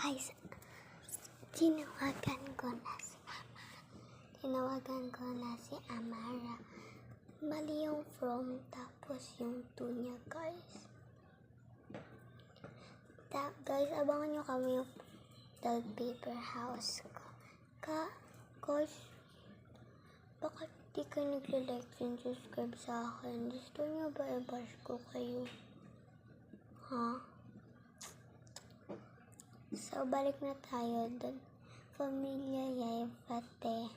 Guys, tinawagan ko na si Amara. Mali yung from, tapos yung to niya, guys. Guys, abangan nyo kami yung Doll Paper House ko. Guys, bakit di kayo nag-like and subscribe sa akin? Gusto nyo ba i-bash ko kayo? Ha? So, balik na tayo dun. Pamilya Yay pati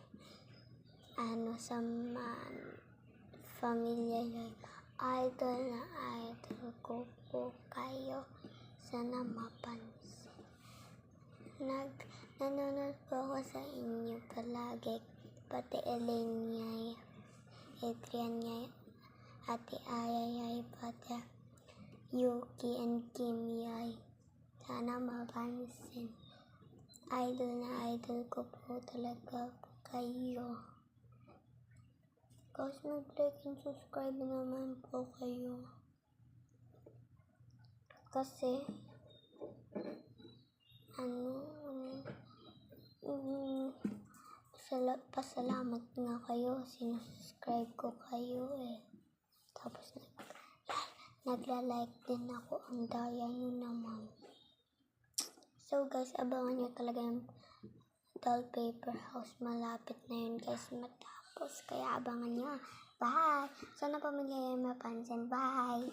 Pamilya Yay. Idol na idol ko po kayo. Sana mapansin. Nanonood po ako sa inyo palagi. Pati Elaine Yay, Adrian Yay, Ate Aya Yay, pati Yuki and Kim Yay. Sana mapansin. Idol na idol ko po talaga kayo. Guys, mag-like and subscribe naman po kayo. Kasi, pasalamat nga kayo. Sinusubscribe ko kayo eh. Tapos, nagla-like din ako. Ang daya nyo naman. So guys, abangan nyo talaga yung Doll Paper House. Malapit na yun guys matapos. Kaya abangan nyo. Bye! Sana pamilya yung mapansin. Bye!